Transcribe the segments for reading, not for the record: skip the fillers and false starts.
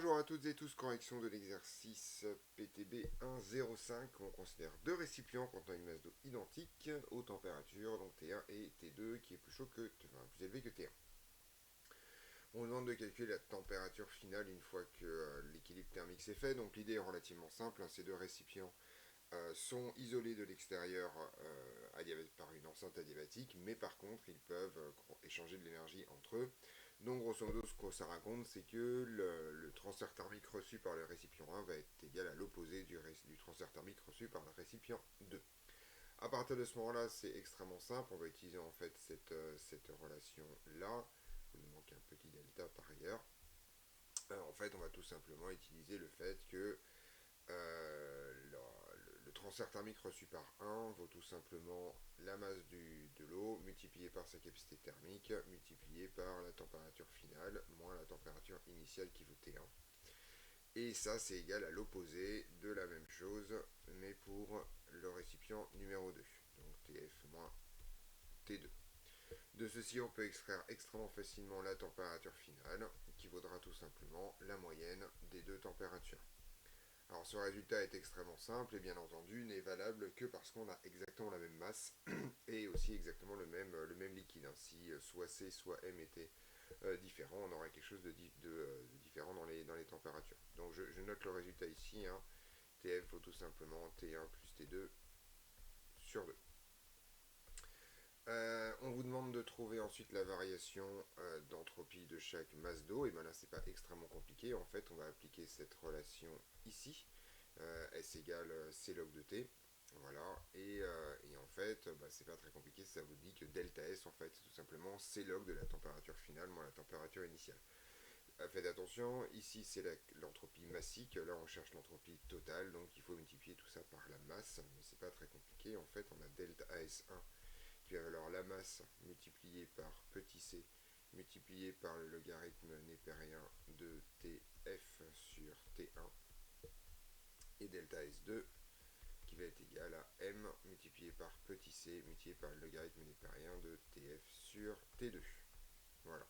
Bonjour à toutes et tous, correction de l'exercice PTB 1.05. On considère deux récipients contenant une masse d'eau identique aux températures, donc T1 et T2, qui est plus chaud que, enfin, plus élevé que T1. On nous demande de calculer la température finale une fois que l'équilibre thermique s'est fait. Donc l'idée est relativement simple, hein. Ces deux récipients sont isolés de l'extérieur par une enceinte adiabatique, mais par contre ils peuvent échanger de l'énergie entre eux. Donc grosso modo ce que ça raconte, c'est que le transfert thermique reçu par le récipient 1 va être égal à l'opposé du transfert thermique reçu par le récipient 2. À partir de ce moment-là, c'est extrêmement simple, on va utiliser en fait cette relation-là. Il nous manque un petit delta par ailleurs. En fait, on va tout simplement utiliser le fait que le transfert thermique reçu par 1 vaut tout simplement la masse de l'eau multipliée par sa capacité thermique multipliée par la température finale moins la température initiale qui vaut T1. Et ça, c'est égal à l'opposé de la même chose, mais pour le récipient numéro 2. Donc TF moins T2. De ceci, on peut extraire extrêmement facilement la température finale, qui vaudra tout simplement la moyenne des deux températures. Alors ce résultat est extrêmement simple et bien entendu n'est valable que parce qu'on a exactement la même masse et aussi exactement le même liquide. Si soit C soit M était différent, on aurait quelque chose de différent dans les températures. Donc je note le résultat ici, hein. TF vaut tout simplement T1 plus T2 sur 2. On vous demande de trouver ensuite la variation d'entropie de chaque masse d'eau. Et bien là, c'est pas extrêmement compliqué. En fait, on va appliquer cette relation ici. S égale C log de T. Voilà. Et en fait, c'est pas très compliqué. Ça vous dit que delta S, en fait, c'est tout simplement C log de la température finale moins la température initiale. Faites attention, ici c'est l'entropie massique, là on cherche l'entropie totale, donc il faut multiplier tout ça par la masse, mais c'est pas très compliqué. En fait, on a delta S1 qui va valoir la masse multipliée par petit c multiplié par le logarithme népérien de Tf sur T1 et delta S2 qui va être égal à m multiplié par petit c multiplié par le logarithme népérien de Tf sur T2. Voilà.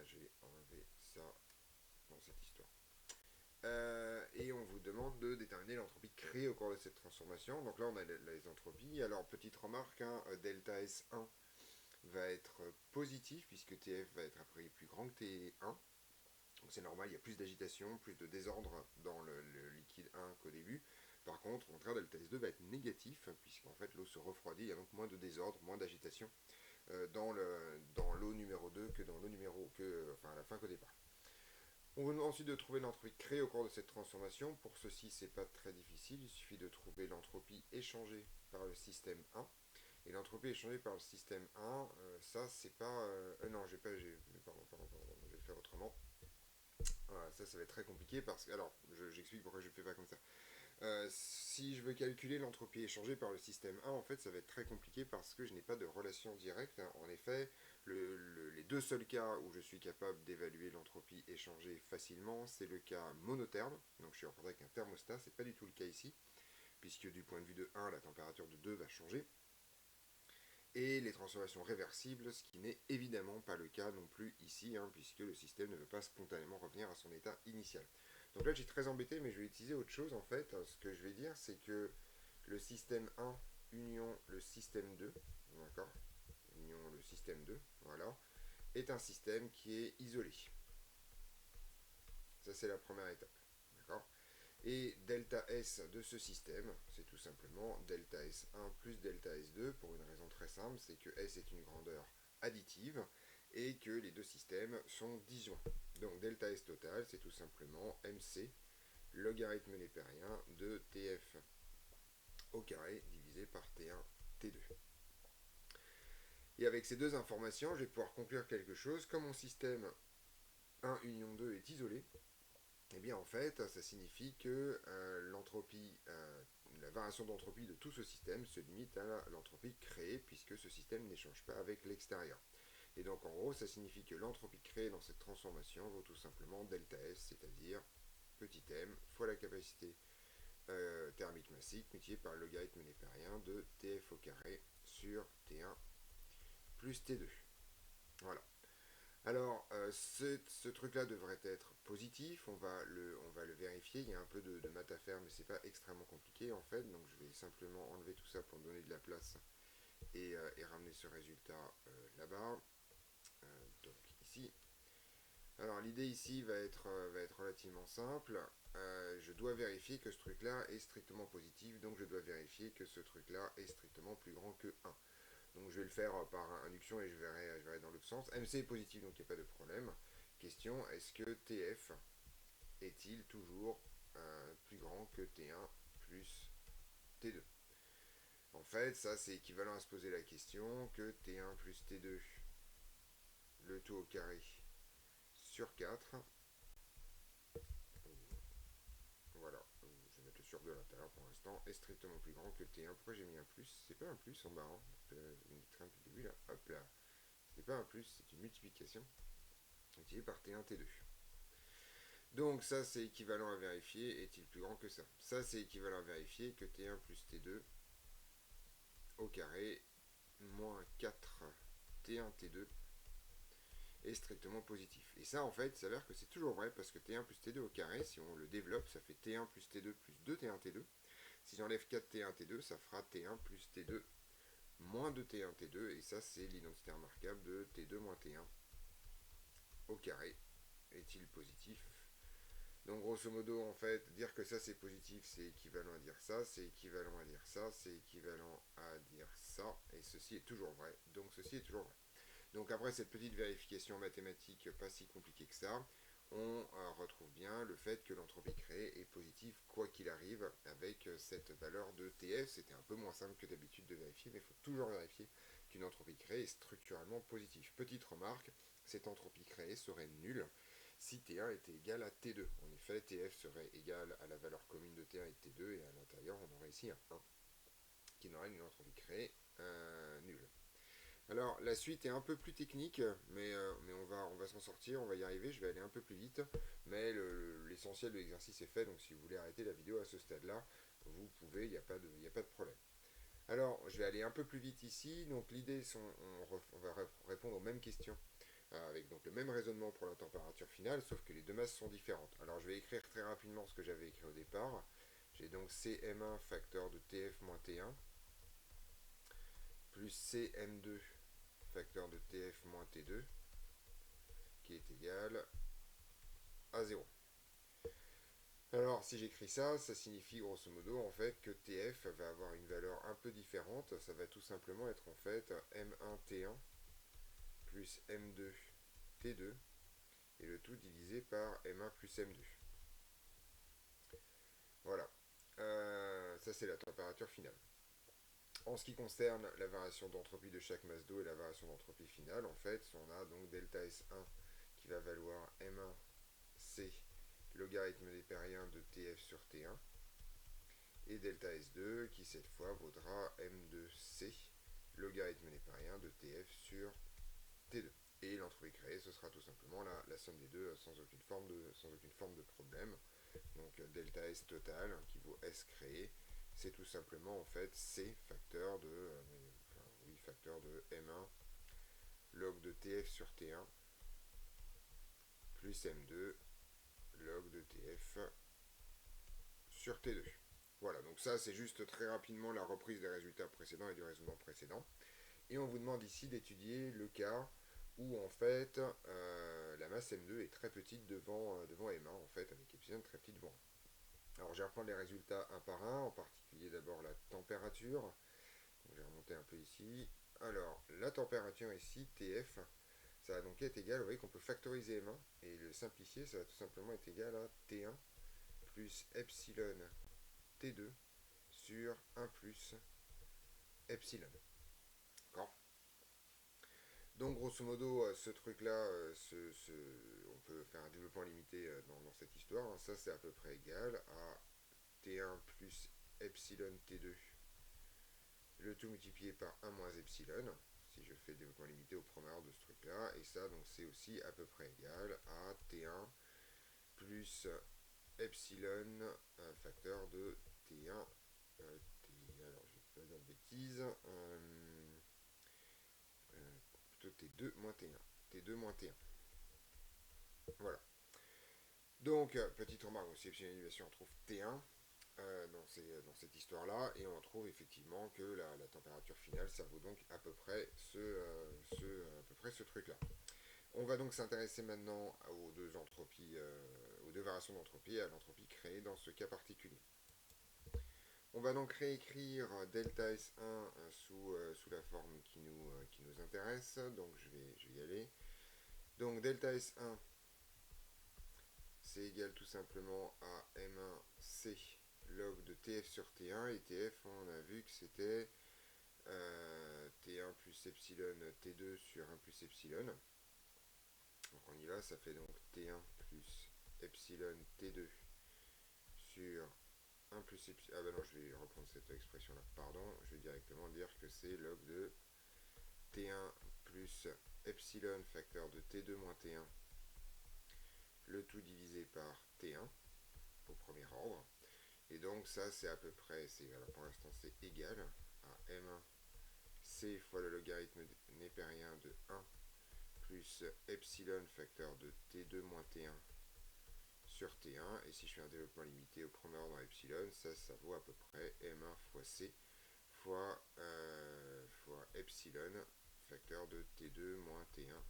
Je vais enlever ça dans cette histoire. Et on vous demande de déterminer l'entropie créée au cours de cette transformation. Donc là, on a les entropies. Alors, petite remarque, hein, delta S1 va être positif, puisque TF va être a priori plus grand que T1. Donc c'est normal, il y a plus d'agitation, plus de désordre dans le liquide 1 qu'au début. Par contre, au contraire, delta S2 va être négatif, puisqu'en fait l'eau se refroidit, il y a donc moins de désordre, moins d'agitation dans l'eau numéro 2 que dans l'eau à la fin qu'au départ. On vous demande ensuite de trouver l'entropie créée au cours de cette transformation. Pour ceci, c'est pas très difficile. Il suffit de trouver l'entropie échangée par le système 1. Et l'entropie échangée par le système 1, ça c'est pas... non, pardon, je vais le faire autrement. Voilà, ça va être très compliqué parce que... Alors, j'explique pourquoi je ne fais pas comme ça. Si je veux calculer l'entropie échangée par le système 1, en fait, ça va être très compliqué parce que je n'ai pas de relation directe. En effet, les deux seuls cas où je suis capable d'évaluer l'entropie échangée facilement, c'est le cas monotherme. Donc je suis en contact avec un thermostat, c'est pas du tout le cas ici, puisque du point de vue de 1, la température de 2 va changer. Et les transformations réversibles, ce qui n'est évidemment pas le cas non plus ici, hein, puisque le système ne veut pas spontanément revenir à son état initial. Donc là, je suis très embêté, mais je vais utiliser autre chose en fait. Ce que je vais dire, c'est que le système 1 union le système 2, d'accord, union le système 2, voilà, est un système qui est isolé. Ça, c'est la première étape, d'accord. Et delta S de ce système, c'est tout simplement delta S1 plus delta S2 pour une raison très simple, c'est que S est une grandeur additive et que les deux systèmes sont disjoints. Donc delta S total, c'est tout simplement MC, logarithme népérien de TF au carré divisé par T1, T2. Et avec ces deux informations, je vais pouvoir conclure quelque chose. Comme mon système 1 union 2 est isolé, eh bien en fait, ça signifie que la variation d'entropie de tout ce système se limite à l'entropie créée, puisque ce système n'échange pas avec l'extérieur. Et donc en gros, ça signifie que l'entropie créée dans cette transformation vaut tout simplement delta S, c'est-à-dire petit m fois la capacité thermique massique multipliée par le logarithme népérien de Tf au carré sur T1 plus T2. Voilà. Alors, ce truc-là devrait être positif, on va le vérifier, il y a un peu de maths à faire, mais c'est pas extrêmement compliqué en fait, donc je vais simplement enlever tout ça pour donner de la place et ramener ce résultat là-bas, donc ici. Alors l'idée ici va être relativement simple. Je dois vérifier que ce truc-là est strictement positif, donc je dois vérifier que ce truc-là est strictement plus grand que 1. Donc je vais le faire par induction et je verrai dans l'autre sens. MC est positif, donc il n'y a pas de problème. Question, est-ce que TF est-il toujours plus grand que T1 plus T2? En fait, ça c'est équivalent à se poser la question que T1 plus T2, le tout au carré sur 4. Voilà, je vais mettre le sur 2 à l'intérieur pour l'instant, est strictement plus grand que T1. Pourquoi j'ai mis un plus? C'est pas un plus en bas, hein. Vous me dites rien depuis le début là. Hop là. C'est pas un plus, c'est une multiplication multiplié par T1, T2. Donc ça c'est équivalent à vérifier, est-il plus grand que ça? Ça c'est équivalent à vérifier que T1 plus T2 au carré moins 4 T1 T2 est strictement positif. Et ça en fait il s'avère que c'est toujours vrai parce que T1 plus T2 au carré, si on le développe, ça fait T1 plus T2 plus 2 T1 T2. Si j'enlève 4 T1 T2, ça fera T1 plus T2 moins 2 T1 T2, et ça c'est l'identité remarquable de T2 moins T1 au carré. Est-il positif? Donc grosso modo, en fait, dire que ça c'est positif, c'est équivalent à dire ça, c'est équivalent à dire ça, c'est équivalent à dire ça, et ceci est toujours vrai, donc ceci est toujours vrai. Donc après cette petite vérification mathématique pas si compliquée que ça, on retrouve bien le fait que l'entropie créée est positive quoi qu'il arrive avec cette valeur de TF. C'était un peu moins simple que d'habitude de vérifier, mais il faut toujours vérifier qu'une entropie créée est structurellement positive. Petite remarque, cette entropie créée serait nulle si T1 était égal à T2. En effet, TF serait égal à la valeur commune de T1 et T2, et à l'intérieur on aurait ici un 1 qui n'aurait une entropie créée nulle. Alors la suite est un peu plus technique, mais on va s'en sortir, on va y arriver, je vais aller un peu plus vite, mais l'essentiel de l'exercice est fait, donc si vous voulez arrêter la vidéo à ce stade-là, vous pouvez, il n'y a pas de problème. Alors je vais aller un peu plus vite ici, donc l'idée, on va répondre aux mêmes questions, avec donc le même raisonnement pour la température finale, sauf que les deux masses sont différentes. Alors je vais écrire très rapidement ce que j'avais écrit au départ, j'ai donc Cm1 facteur de Tf moins T1, plus Cm2 facteur de Tf moins T2, qui est égal à 0. Alors, si j'écris ça, ça signifie grosso modo en fait que TF va avoir une valeur un peu différente. Ça va tout simplement être en fait M1T1 plus M2T2 et le tout divisé par M1 plus M2. Voilà. Ça, c'est la température finale. En ce qui concerne la variation d'entropie de chaque masse d'eau et la variation d'entropie finale, en fait, on a donc delta S1 qui va valoir M1C logarithme népérien de TF sur T1 et delta S2 qui cette fois vaudra M2C logarithme népérien de TF sur T2. Et l'entropie créée, ce sera tout simplement la somme des deux sans aucune forme de problème. Donc delta S total qui vaut S créé, c'est tout simplement en fait C facteur de M1 log de TF sur T1 plus M2 log de TF sur T2. Voilà, donc ça c'est juste très rapidement la reprise des résultats précédents et du raisonnement précédent. Et on vous demande ici d'étudier le cas où en fait la masse M2 est très petite devant M1 en fait, avec epsilon très petit devant 1. Alors je vais reprendre les résultats un par un, en particulier d'abord la température. Donc, je vais remonter un peu ici. Alors la température ici, TF, ça va donc être égal, vous voyez qu'on peut factoriser M1 et le simplifier, ça va tout simplement être égal à T1 plus epsilon T2 sur 1 plus epsilon. D'accord? Donc grosso modo, ce truc-là, on peut faire un développement limité dans cette histoire. Hein. Ça, c'est à peu près égal à T1 plus epsilon T2, le tout multiplié par 1 moins epsilon, si je fais le développement limité au premier ordre de ce truc-là. Et ça, donc c'est aussi à peu près égal à T1 plus epsilon facteur de T1. Alors, je vais pas dire de bêtises. Plutôt T2 moins T1. T2 moins T1. Voilà. Donc, petite remarque, donc si epsilon élévation, on trouve T1 dans cette histoire-là, et on trouve effectivement que la température finale, ça vaut donc à peu près à peu près ce truc-là. On va donc s'intéresser maintenant aux deux variations d'entropie, à l'entropie créée dans ce cas particulier. On va donc réécrire delta S1 sous la forme qui nous intéresse, donc je vais y aller. Donc delta S1, c'est égal tout simplement à M1C log de TF sur T1, et TF, on a vu que c'était T1 plus epsilon T2 sur 1 plus epsilon. Donc on y va, ça fait donc T1 plus epsilon T2 sur 1 plus epsilon. Ah bah non, je vais reprendre cette expression-là, pardon. Je vais directement dire que c'est log de T1 plus epsilon facteur de T2 moins T1, le tout divisé par T1 au premier ordre. Et donc ça, c'est à peu près, pour l'instant, c'est égal à M1 C fois le logarithme népérien de 1 plus epsilon facteur de T2 moins T1 sur T1. Et si je fais un développement limité au premier ordre en epsilon, ça vaut à peu près M1 fois C fois epsilon facteur de T2 moins T1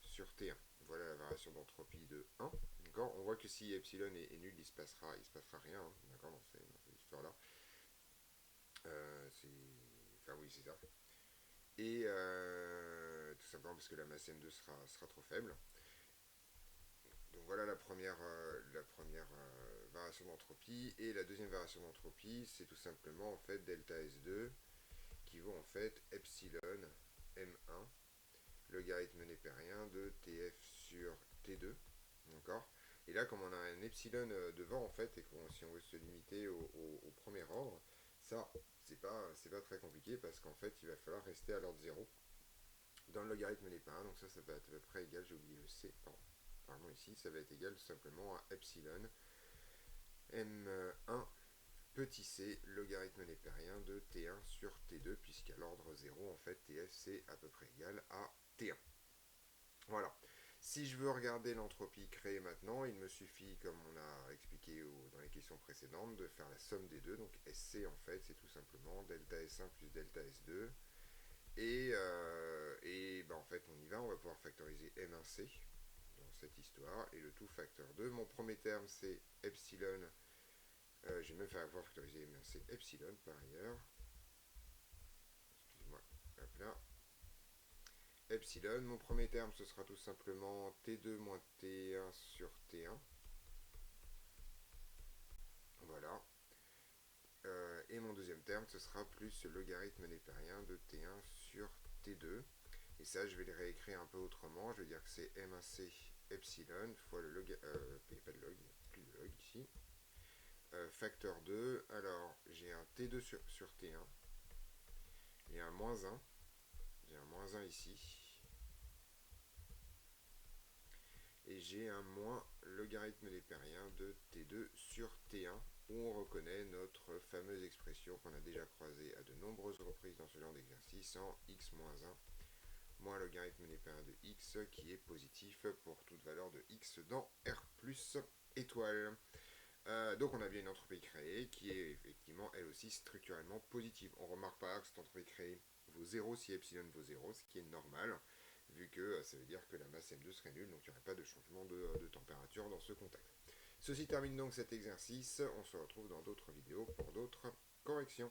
sur T1. Voilà la variation d'entropie de 1. D'accord. On voit que si epsilon est nul, il se passera rien. Hein, d'accord, dans cette histoire-là. Enfin oui, c'est ça. Et tout simplement parce que la masse M2 sera trop faible. Donc voilà la première variation d'entropie. Et la deuxième variation d'entropie, c'est tout simplement en fait delta S2 qui vaut en fait epsilon M1 logarithme népérien de TF sur T2. D'accord. Et là, comme on a un epsilon devant, en fait, et si on veut se limiter au premier ordre, ça, c'est pas très compliqué parce qu'en fait, il va falloir rester à l'ordre 0 dans le logarithme népérien. Donc ça va être à peu près égal, j'ai oublié le C, pardon, ici, ça va être égal tout simplement à epsilon M1 petit c logarithme népérien de T1 sur T2, puisqu'à l'ordre 0, en fait, TF, c'est à peu près égal à T1. Voilà. Si je veux regarder l'entropie créée maintenant, il me suffit, comme on a expliqué dans les questions précédentes, de faire la somme des deux. Donc SC, en fait, c'est tout simplement delta S1 plus delta S2. Et ben, en fait, on y va. On va pouvoir factoriser M1C dans cette histoire. Et le tout facteur 2. Mon premier terme, c'est epsilon. Je vais même pouvoir factoriser M1C epsilon par ailleurs. Excusez-moi. Hop là. Epsilon, mon premier terme ce sera tout simplement T2 moins T1 sur T1. Voilà. Et mon deuxième terme ce sera plus le logarithme népérien de T1 sur T2. Et ça je vais le réécrire un peu autrement. Je vais dire que c'est M1C epsilon fois le log. Il n'y a pas de log, il n'y a plus de log ici. Facteur 2. Alors j'ai un T2 sur T1. Il y a un moins 1. J'ai un moins 1 ici. Et j'ai un moins logarithme népérien de T2 sur T1, où on reconnaît notre fameuse expression qu'on a déjà croisée à de nombreuses reprises dans ce genre d'exercice en x-1 moins logarithme népérien de x, qui est positif pour toute valeur de x dans R plus étoile. Donc on a bien une entropie créée qui est effectivement elle aussi structurellement positive. On remarque par là que cette entropie créée vaut 0 si epsilon vaut 0, ce qui est normal, vu que ça veut dire que la masse M2 serait nulle, donc il n'y aurait pas de changement de température dans ce contexte. Ceci termine donc cet exercice, on se retrouve dans d'autres vidéos pour d'autres corrections.